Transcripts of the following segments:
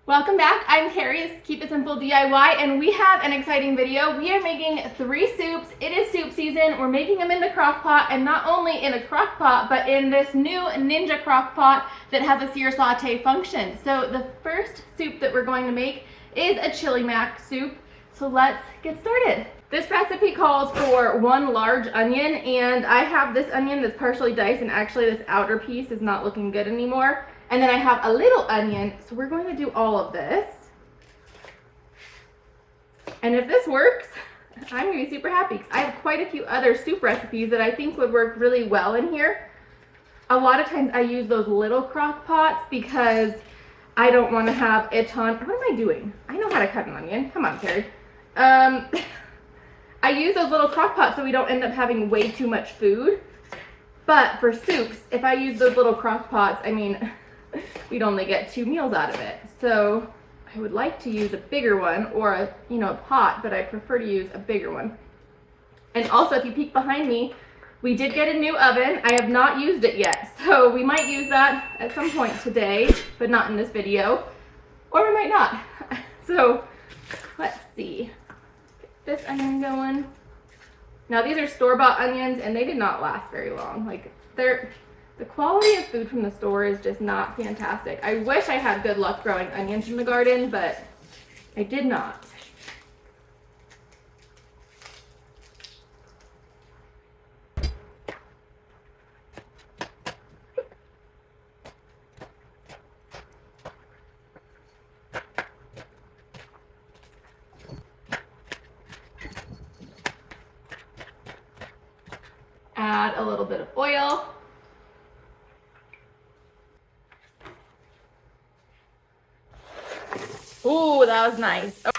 Welcome back. I'm Carrie's Keep It Simple DIY, and we have an exciting video. We are making 3 soups. It is soup season. We're making them in the crock pot, and not only in a crock pot, but in this new Ninja crock pot that has a sear saute function. So the first soup that we're going to make is a chili mac soup. So let's get started. This recipe calls for 1 large onion, and I have this onion that's partially diced, and actually this outer piece is not looking good anymore. And then I have a little onion, so we're going to do all of this. And if this works, I'm going to be super happy because I have quite a few other soup recipes that I think would work really well in here. A lot of times I use those little crock pots because I don't want to have a ton. What am I doing? I know how to cut an onion. Come on, Carrie. I use those little crock pots so we don't end up having way too much food. But for soups, if I use those little crock pots, I mean, we'd only get 2 meals out of it. So I would like to use a bigger one or a pot, but I prefer to use a bigger one. And also, if you peek behind me, we did get a new oven. I have not used it yet, so we might use that at some point today, but not in this video, or we might not. So let's see. Get this onion going. Now these are store-bought onions, and they did not last very long. Like, the quality of food from the store is just not fantastic. I wish I had good luck growing onions in the garden, but I did not. Add a little bit of oil. Ooh, that was nice. Oh.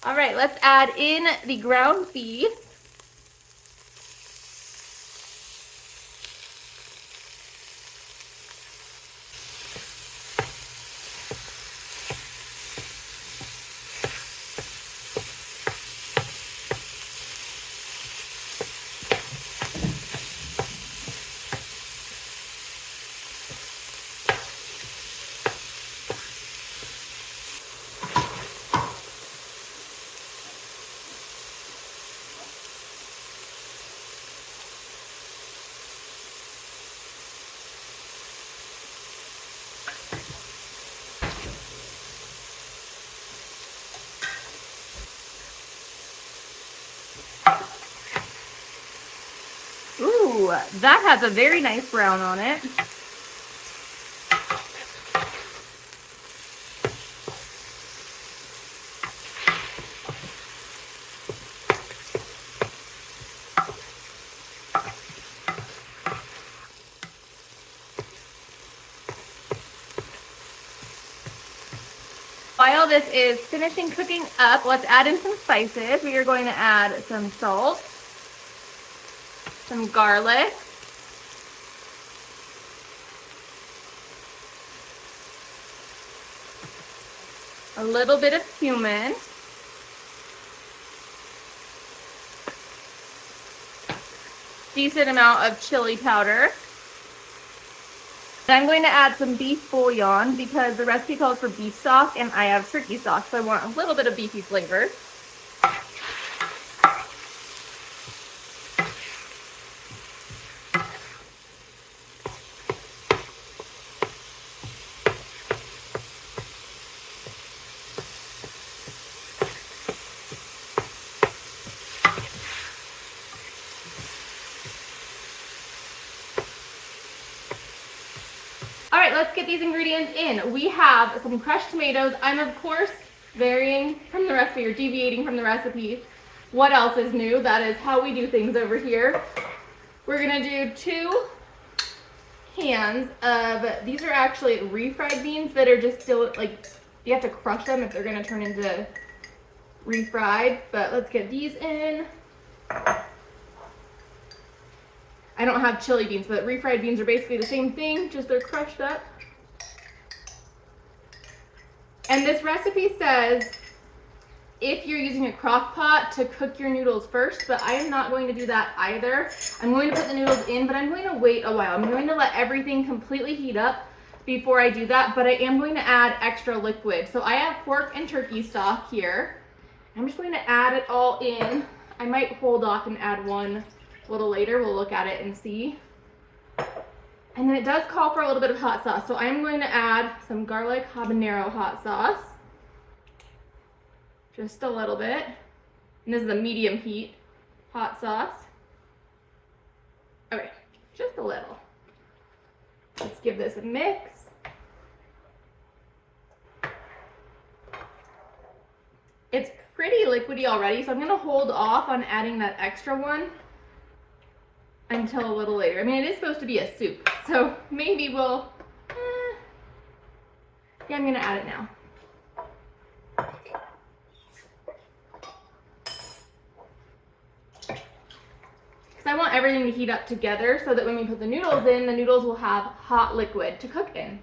All right, let's add in the ground beef. Ooh, that has a very nice brown on it. While this is finishing cooking up, let's add in some spices. We are going to add some salt, some garlic, a little bit of cumin, decent amount of chili powder. I'm going to add some beef bouillon because the recipe calls for beef stock and I have turkey stock, so I want a little bit of beefy flavor. All right, let's get these ingredients in. We have some crushed tomatoes. I'm, of course, varying from the recipe or deviating from the recipe. What else is new? That is how we do things over here. We're gonna do 2 cans of, these are actually refried beans that are just still, like, you have to crush them if they're gonna turn into refried, but let's get these in. I don't have chili beans, but refried beans are basically the same thing, just they're crushed up. And this recipe says if you're using a crock pot to cook your noodles first, but I am not going to do that either. I'm going to put the noodles in, but I'm going to wait a while. I'm going to let everything completely heat up before I do that, but I am going to add extra liquid. So I have pork and turkey stock here. I'm just going to add it all in. I might hold off and add one a little later. We'll look at it and see. And then it does call for a little bit of hot sauce. So I'm going to add some garlic habanero hot sauce. Just a little bit. And this is a medium heat hot sauce. Okay, just a little. Let's give this a mix. It's pretty liquidy already, so I'm gonna hold off on adding that extra one until a little later. I mean, it is supposed to be a soup, so maybe we'll, yeah, I'm gonna add it now. Because I want everything to heat up together so that when we put the noodles in, the noodles will have hot liquid to cook in.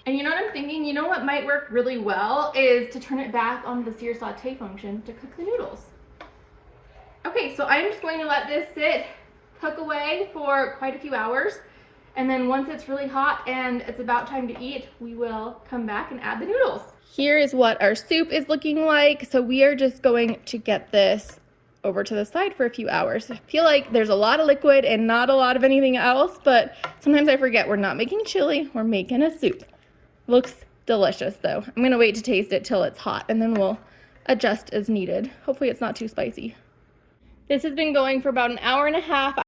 And you know what I'm thinking? You know what might work really well is to turn it back on the sear saute function to cook the noodles. Okay, so I'm just going to let this sit, cook away for quite a few hours. And then once it's really hot and it's about time to eat, we will come back and add the noodles. Here is what our soup is looking like. So we are just going to get this over to the side for a few hours. I feel like there's a lot of liquid and not a lot of anything else, but sometimes I forget we're not making chili, we're making a soup. Looks delicious though. I'm gonna wait to taste it till it's hot and then we'll adjust as needed. Hopefully it's not too spicy. This has been going for about an hour and a half.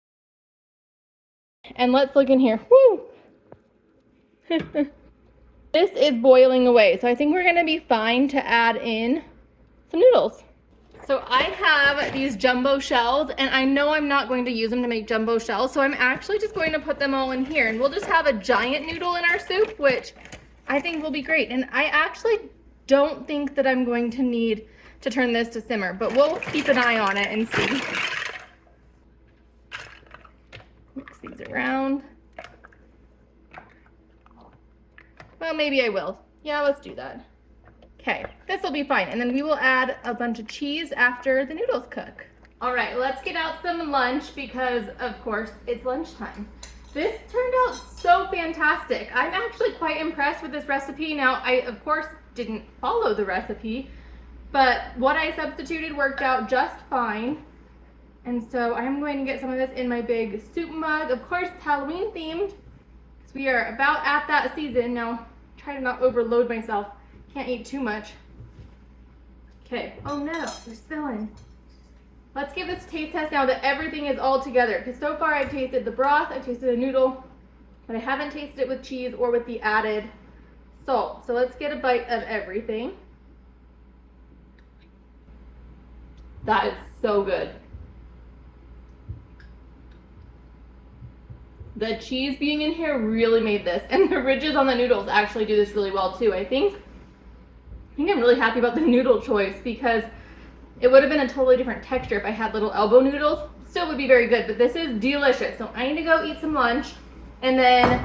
And let's look in here. Woo! This is boiling away, so I think we're gonna be fine to add in some noodles. So I have these jumbo shells, and I know I'm not going to use them to make jumbo shells, so I'm actually just going to put them all in here, and we'll just have a giant noodle in our soup, which I think will be great. And I actually don't think that I'm going to need to turn this to simmer, but we'll keep an eye on it and see. Mix these around. Well, maybe I will. Yeah, let's do that. Okay, this will be fine. And then we will add a bunch of cheese after the noodles cook. All right, let's get out some lunch because, of course, it's lunchtime. This turned out so fantastic. I'm actually quite impressed with this recipe. Now, I, of course, didn't follow the recipe, but what I substituted worked out just fine. And so I'm going to get some of this in my big soup mug. Of course, it's Halloween themed, because we are about at that season. Now, try to not overload myself. Can't eat too much. Okay, oh no, they're spilling. Let's give this a taste test now that everything is all together, because so far I've tasted the broth, I've tasted a noodle, but I haven't tasted it with cheese or with the added salt. So let's get a bite of everything. That is so good. The cheese being in here really made this, and the ridges on the noodles actually do this really well too. I think I'm really happy about the noodle choice because it would have been a totally different texture if I had little elbow noodles. Still would be very good, but this is delicious. So I need to go eat some lunch, and then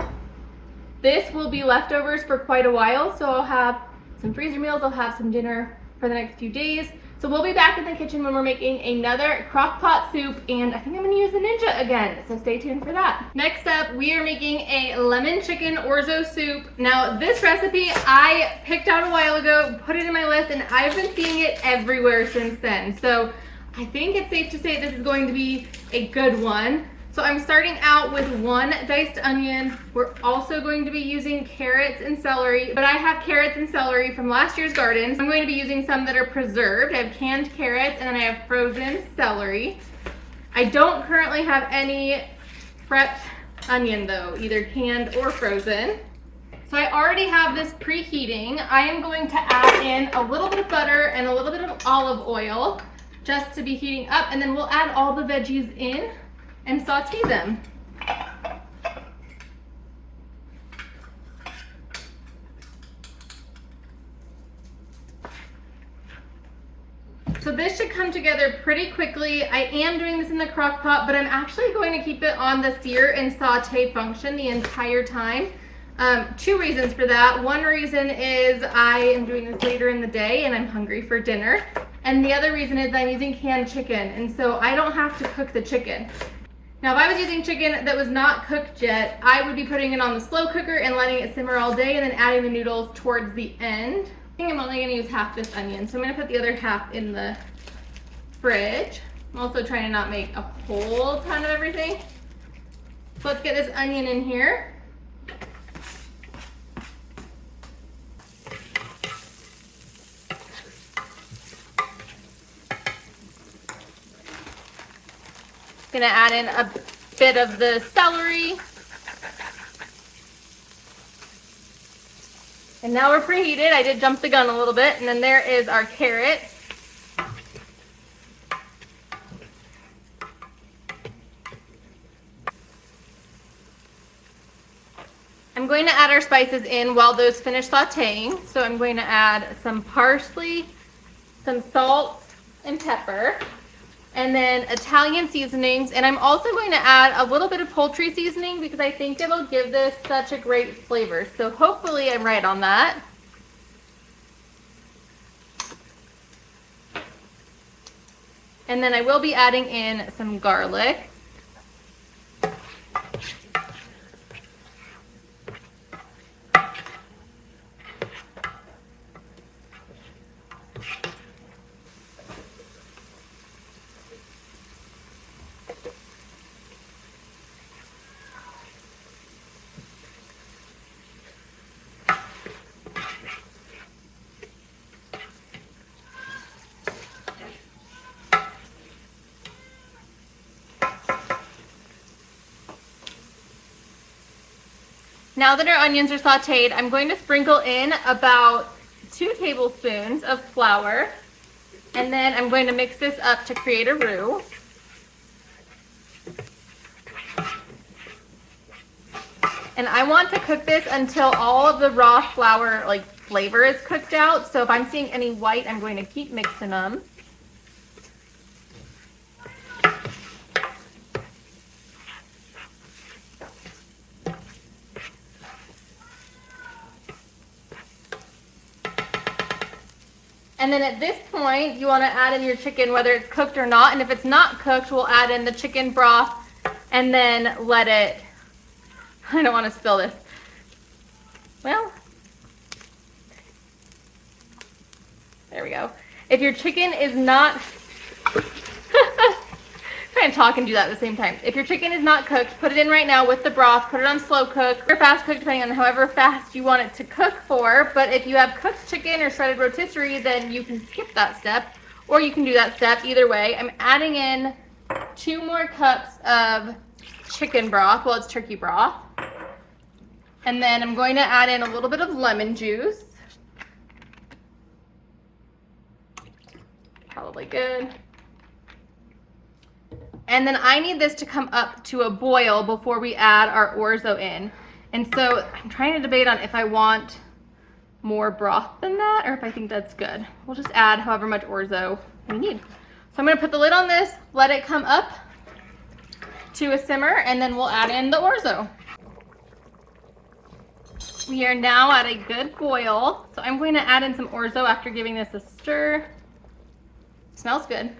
this will be leftovers for quite a while. So I'll have some freezer meals, I'll have some dinner for the next few days. So we'll be back in the kitchen when we're making another crock pot soup, and I think I'm gonna use the Ninja again, so stay tuned for that. Next up, we are making a lemon chicken orzo soup. Now this recipe I picked out a while ago, put it in my list, and I've been seeing it everywhere since then. So I think it's safe to say this is going to be a good one. So I'm starting out with 1 diced onion. We're also going to be using carrots and celery, but I have carrots and celery from last year's garden. I'm going to be using some that are preserved. I have canned carrots and then I have frozen celery. I don't currently have any prepped onion though, either canned or frozen. So I already have this preheating. I am going to add in a little bit of butter and a little bit of olive oil just to be heating up, and then we'll add all the veggies in and saute them. So this should come together pretty quickly. I am doing this in the crock pot, but I'm actually going to keep it on the sear and saute function the entire time. Two reasons for that. One reason is I am doing this later in the day and I'm hungry for dinner. And the other reason is I'm using canned chicken, and so I don't have to cook the chicken. Now, if I was using chicken that was not cooked yet, I would be putting it on the slow cooker and letting it simmer all day and then adding the noodles towards the end. I think I'm only going to use half this onion, so I'm going to put the other half in the fridge. I'm also trying to not make a whole ton of everything. So let's get this onion in here. Gonna add in a bit of the celery. And now we're preheated. I did jump the gun a little bit. And then there is our carrots. I'm going to add our spices in while those finish sauteing. So I'm going to add some parsley, some salt and pepper, and then Italian seasonings. And I'm also going to add a little bit of poultry seasoning because I think it'll give this such a great flavor. So hopefully I'm right on that. And then I will be adding in some garlic. Now that our onions are sauteed, I'm going to sprinkle in about 2 tablespoons of flour, and then I'm going to mix this up to create a roux. And I want to cook this until all of the raw flour flavor is cooked out. So if I'm seeing any white, I'm going to keep mixing them. And then at this point, you want to add in your chicken, whether it's cooked or not. And if it's not cooked, we'll add in the chicken broth and then let it, I don't want to spill this. Well, there we go. If your chicken is not, trying to talk and do that at the same time. If your chicken is not cooked, put it in right now with the broth, put it on slow cook or fast cook, depending on however fast you want it to cook for. But if you have cooked chicken or shredded rotisserie, then you can skip that step, or you can do that step. Either way, I'm adding in 2 more cups of chicken broth. Well, it's turkey broth. And then I'm going to add in a little bit of lemon juice. Probably good. And then I need this to come up to a boil before we add our orzo in. And so I'm trying to debate on if I want more broth than that or if I think that's good. We'll just add however much orzo we need. So I'm gonna put the lid on this, let it come up to a simmer, and then we'll add in the orzo. We are now at a good boil. So I'm going to add in some orzo after giving this a stir. Smells good.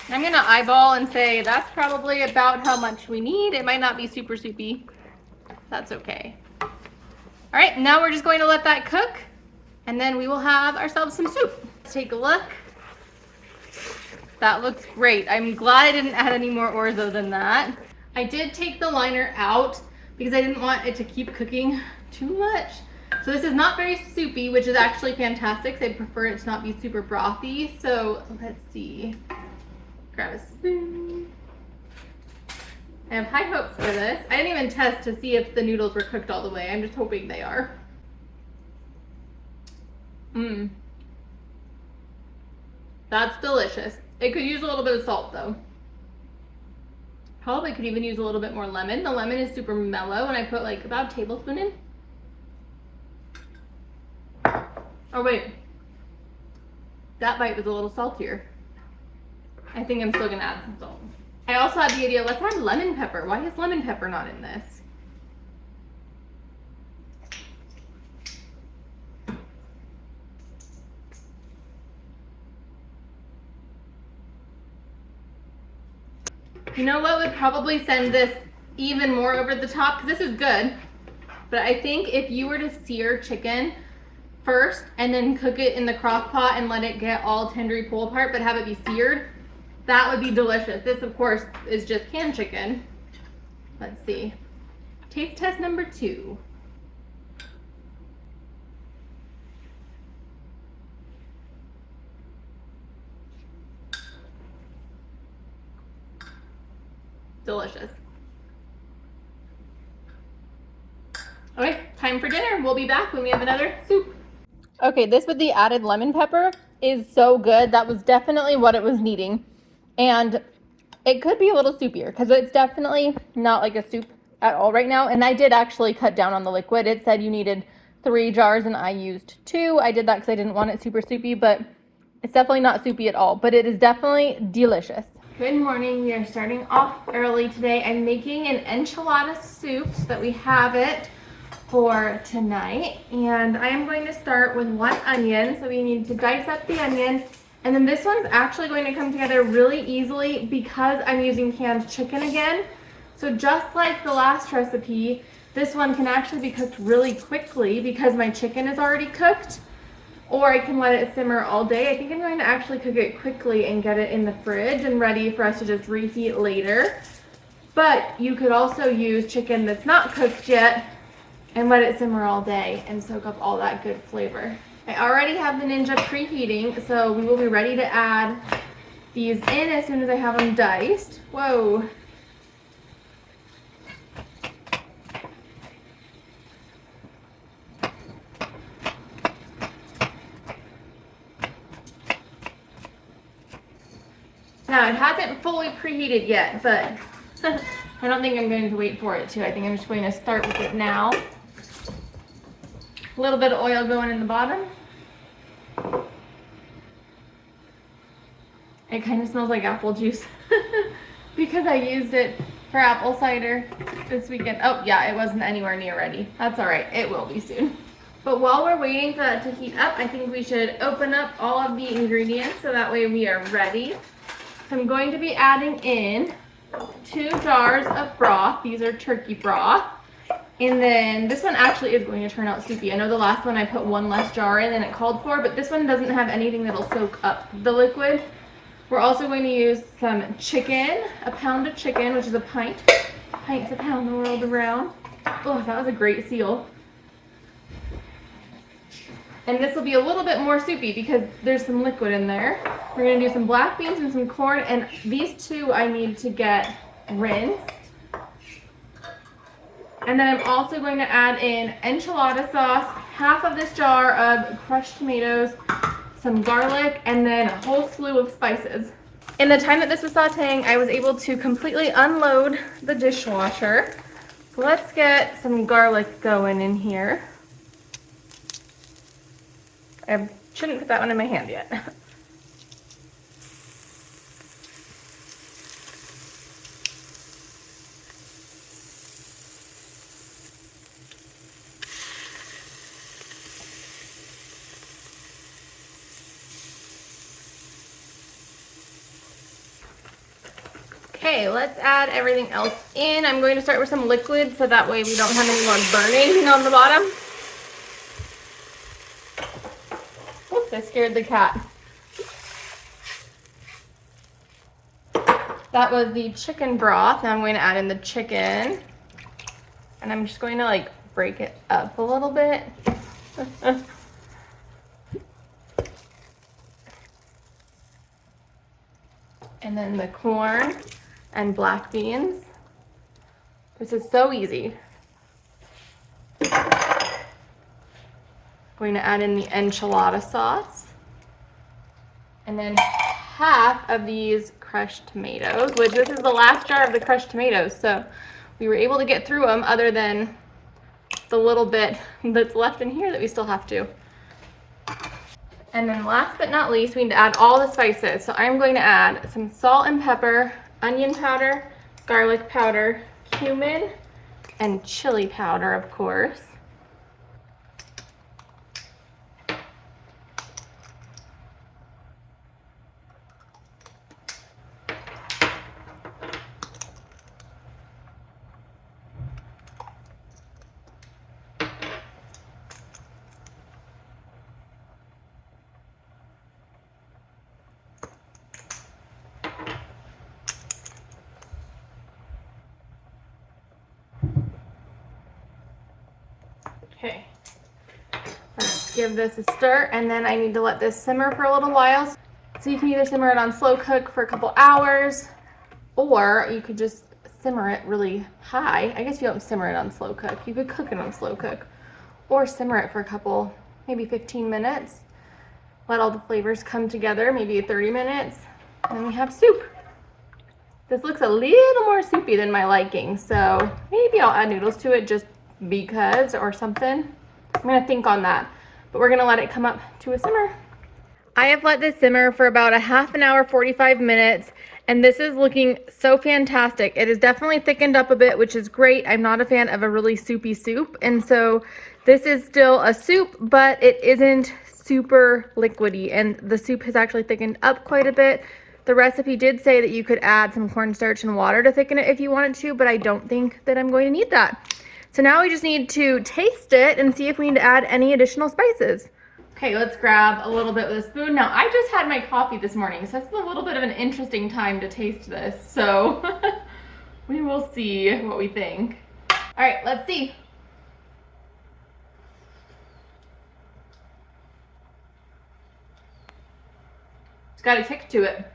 I'm gonna eyeball and say that's probably about how much we need. It might not be super soupy. That's okay. All right, now we're just going to let that cook, and then we will have ourselves some soup. Let's take a look. That looks great. I'm glad I didn't add any more orzo than that. I did take the liner out because I didn't want it to keep cooking too much. So this is not very soupy, which is actually fantastic because I prefer it to not be super brothy. So let's see. Grab a spoon. I have high hopes for this. I didn't even test to see if the noodles were cooked all the way. I'm just hoping they are. That's delicious. It could use a little bit of salt though. Probably could even use a little bit more lemon. The lemon is super mellow and I put like about a tablespoon in. Oh wait. That bite was a little saltier. I think I'm still gonna add some salt. I also had the idea, let's add lemon pepper. Why is lemon pepper not in this? You know what would probably send this even more over the top? Because this is good, but I think if you were to sear chicken first and then cook it in the crock pot and let it get all tendery pull apart, but have it be seared, that would be delicious. This, of course, is just canned chicken. Let's see. Taste test number 2. Delicious. Okay, time for dinner. We'll be back when we have another soup. Okay, this with the added lemon pepper is so good. That was definitely what it was needing. And it could be a little soupier because it's definitely not like a soup at all right now. And I did actually cut down on the liquid. It said you needed 3 jars and I used 2. I did that because I didn't want it super soupy, but it's definitely not soupy at all. But it is definitely delicious. Good morning. We are starting off early today. I'm making an enchilada soup so that we have it for tonight. And I am going to start with 1 onion. So we need to dice up the onion. And then this one's actually going to come together really easily because I'm using canned chicken again. So just like the last recipe, this one can actually be cooked really quickly because my chicken is already cooked. Or I can let it simmer all day. I think I'm going to actually cook it quickly and get it in the fridge and ready for us to just reheat later. But you could also use chicken that's not cooked yet and let it simmer all day and soak up all that good flavor. I already have the Ninja preheating, so we will be ready to add these in as soon as I have them diced. Whoa. Now, it hasn't fully preheated yet, but I don't think I'm going to wait for it to. I think I'm just going to start with it now. A little bit of oil going in the bottom. It kind of smells like apple juice because I used it for apple cider this weekend. Oh yeah, it wasn't anywhere near ready. That's all right, it will be soon. But while we're waiting for that to heat up, I think we should open up all of the ingredients so that way we are ready. So I'm going to be adding in 2 jars of broth. These are turkey broth. And then this one actually is going to turn out soupy. I know the last one I put 1 less jar in than it called for, but this one doesn't have anything that'll soak up the liquid. We're also going to use some chicken, a pound of chicken, which is a pint. Pint's a pound the world around. Oh, that was a great seal. And this will be a little bit more soupy because there's some liquid in there. We're going to do some black beans and some corn, and these 2 I need to get rinsed. And then I'm also going to add in enchilada sauce, half of this jar of crushed tomatoes, some garlic, and then a whole slew of spices. In the time that this was sauteing, I was able to completely unload the dishwasher. So let's get some garlic going in here. I shouldn't put that one in my hand yet. Okay, let's add everything else in. I'm going to start with some liquid so that way we don't have any more burning on the bottom. Oops, I scared the cat. That was the chicken broth. Now I'm going to add in the chicken. And I'm just going to like break it up a little bit. And then the corn and black beans. This is so easy. Going to add in the enchilada sauce. And then half of these crushed tomatoes, which this is the last jar of the crushed tomatoes. So we were able to get through them other than the little bit that's left in here that we still have to. And then last but not least, we need to add all the spices. So I'm going to add some salt and pepper, onion powder, garlic powder, cumin, and chili powder, of course. Okay, let's give this a stir, and then I need to let this simmer for a little while. So you can either simmer it on slow cook for a couple hours, or you could just simmer it really high. I guess you don't simmer it on slow cook. You could cook it on slow cook, or simmer it for a couple, maybe 15 minutes. Let all the flavors come together, maybe 30 minutes, and then we have soup. This looks a little more soupy than my liking, so maybe I'll add noodles to it just because or something. I'm gonna think on that, but we're gonna let it come up to a simmer. I have let this simmer for about a half an hour, 45 minutes, and this is looking so fantastic. It is definitely thickened up a bit, which is great. I'm not a fan of a really soupy soup, and so this is still a soup, but it isn't super liquidy, and the soup has actually thickened up quite a bit. The recipe did say that you could add some cornstarch and water to thicken it if you wanted to, but I don't think that I'm going to need that. So now we just need to taste it and see if we need to add any additional spices. Okay, let's grab a little bit with a spoon. Now, I just had my coffee this morning, so it's a little bit of an interesting time to taste this. So we will see what we think. All right, let's see. It's got a kick to it.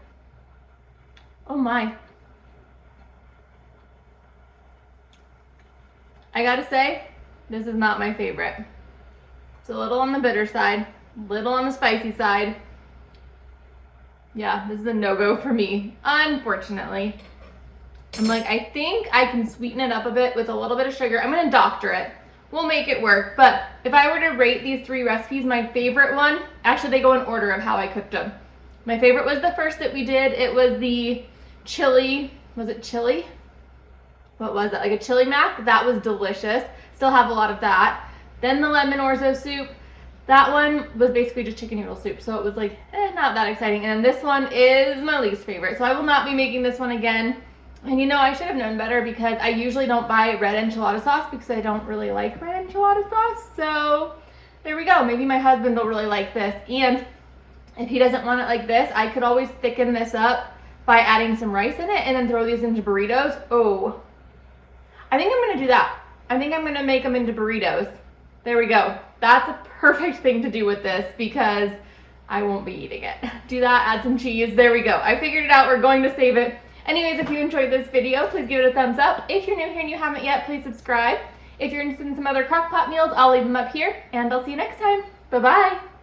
Oh my. I gotta say, this is not my favorite. It's a little on the bitter side, a little on the spicy side. Yeah, this is a no-go for me, unfortunately. I'm like, I think I can sweeten it up a bit with a little bit of sugar. I'm gonna doctor it. We'll make it work, but if I were to rate these 3 recipes, my favorite one, actually they go in order of how I cooked them. My favorite was the first that we did. It was the chili, was it chili? What was it, like a chili mac? That was delicious. Still have a lot of that. Then the lemon orzo soup. That one was basically just chicken noodle soup, so it was like, not that exciting. And then this one is my least favorite, so I will not be making this one again. And you know, I should have known better because I usually don't buy red enchilada sauce because I don't really like red enchilada sauce. So there we go. Maybe my husband will really like this. And if he doesn't want it like this, I could always thicken this up by adding some rice in it and then throw these into burritos. Oh, I think I'm gonna do that. I think I'm gonna make them into burritos. There we go. That's a perfect thing to do with this because I won't be eating it. Do that, add some cheese. There we go. I figured it out. We're going to save it. Anyways, if you enjoyed this video, please give it a thumbs up. If you're new here and you haven't yet, please subscribe. If you're interested in some other crock pot meals, I'll leave them up here, and I'll see you next time. Bye-bye.